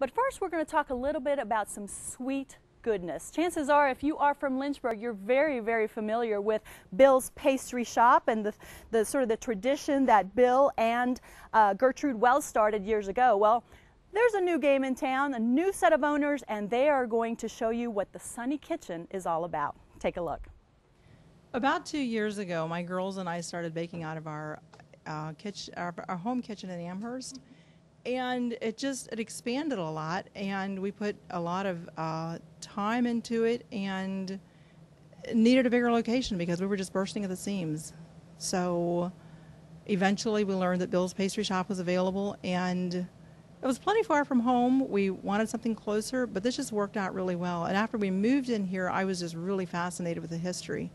But first, we're going to talk a little bit about some sweet goodness. Chances are, if you are from Lynchburg, you're very familiar with Bill's Pastry Shop and the sort of the tradition that Bill and Gertrude Wells started years ago. Well, there's a new game in town, a new set of owners, and they are going to show you what the Sunny Kitchen is all about. Take a look. About 2 years ago, my girls and I started baking out of our home kitchen in Amherst, and it expanded a lot, and we put a lot of time into it and needed a bigger location because we were just bursting at the seams. So eventually we learned that Bill's Pastry Shop was available, and it was plenty far from home. We wanted something closer, but this just worked out really well. And after we moved in here, I was just really fascinated with the history.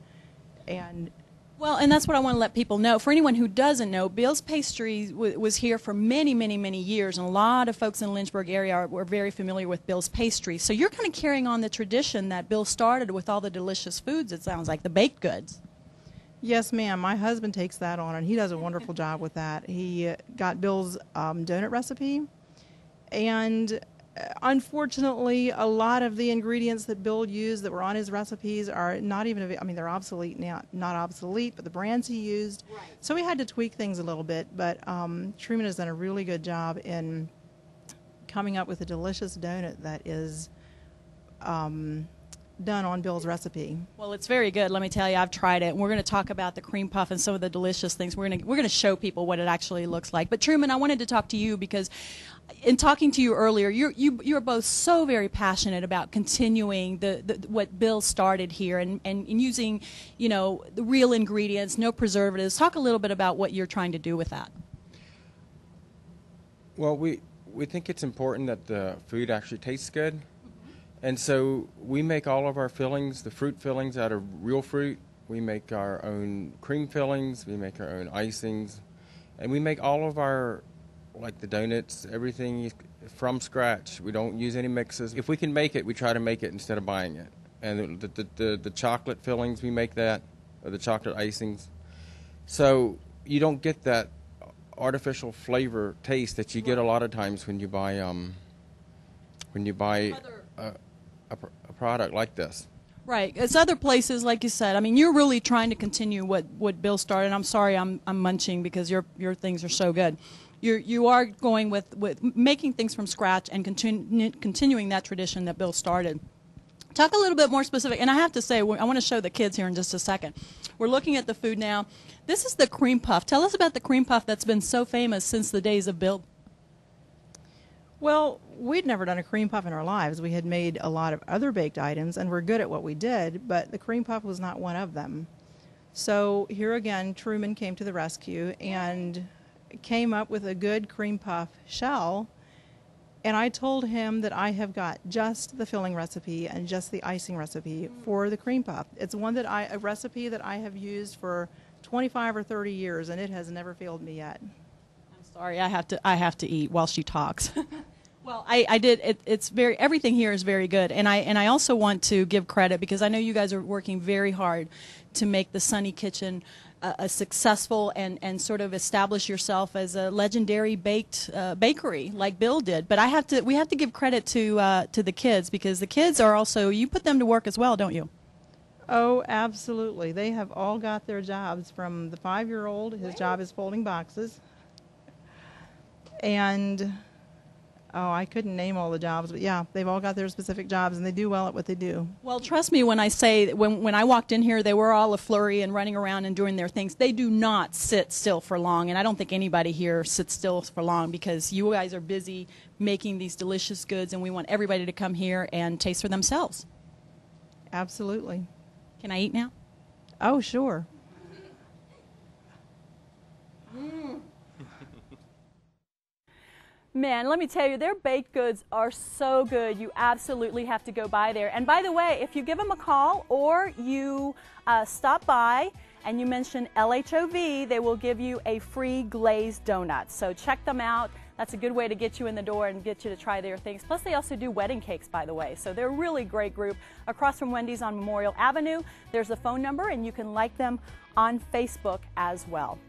And that's what I want to let people know. For anyone who doesn't know, Bill's Pastry was here for many years, and a lot of folks in the Lynchburg area were very familiar with Bill's Pastry. So you're kind of carrying on the tradition that Bill started with all the delicious foods, it sounds like, the baked goods. Yes, ma'am. My husband takes that on, and he does a wonderful job with that. He got Bill's donut recipe, and unfortunately, a lot of the ingredients that Bill used that were on his recipes are not even, they're obsolete now, not obsolete, but the brands he used. Right. So we had to tweak things a little bit, but Truman has done a really good job in coming up with a delicious donut that is done on Bill's recipe. Well, it's very good. Let me tell you, I've tried it. We're going to talk about the cream puff and some of the delicious things. We're going to show people what it actually looks like. But Truman, I wanted to talk to you because in talking to you earlier, you're both so very passionate about continuing what Bill started here and using, the real ingredients, no preservatives. Talk a little bit about what you're trying to do with that. Well, we think it's important that the food actually tastes good. And so we make all of our fillings, the fruit fillings, out of real fruit. We make our own cream fillings. We make our own icings. And we make all of our, like the donuts, everything from scratch. We don't use any mixes. If we can make it, we try to make it instead of buying it. And the chocolate fillings, we make that, or the chocolate icings. So you don't get that artificial flavor taste that you get a lot of times when you buy a product like this. Right. It's other places, like you said. You're really trying to continue what Bill started. I'm sorry I'm munching because your things are so good. You are going with making things from scratch and continuing that tradition that Bill started. Talk a little bit more specific, and I have to say, I want to show the kids here in just a second. We're looking at the food now. This is the cream puff. Tell us about the cream puff that's been so famous since the days of Bill. Well, we'd never done a cream puff in our lives. We had made a lot of other baked items, and we're good at what we did, but the cream puff was not one of them. So here again, Truman came to the rescue and came up with a good cream puff shell, and I told him that I have got just the filling recipe and just the icing recipe for the cream puff. It's a recipe that I have used for 25 or 30 years, and it has never failed me yet. I'm sorry, I have to eat while she talks. Well, I did. Everything here is very good, and I also want to give credit because I know you guys are working very hard to make the Sunny Kitchen a successful and sort of establish yourself as a legendary baked bakery like Bill did. But we have to give credit to the kids because the kids are also, you put them to work as well, don't you? Oh, absolutely. They have all got their jobs. From the 5-year-old, his job is folding boxes, and I couldn't name all the jobs, but yeah, they've all got their specific jobs, and they do well at what they do. Well, trust me when I say that when I walked in here, they were all a flurry and running around and doing their things. They do not sit still for long, and I don't think anybody here sits still for long because you guys are busy making these delicious goods, and we want everybody to come here and taste for themselves. Absolutely. Can I eat now? Oh, sure. Man, let me tell you, their baked goods are so good. You absolutely have to go by there. And by the way, if you give them a call or you stop by and you mention LHOV, they will give you a free glazed donut. So check them out. That's a good way to get you in the door and get you to try their things. Plus, they also do wedding cakes, by the way. So they're a really great group. Across from Wendy's on Memorial Avenue, there's a phone number, and you can like them on Facebook as well.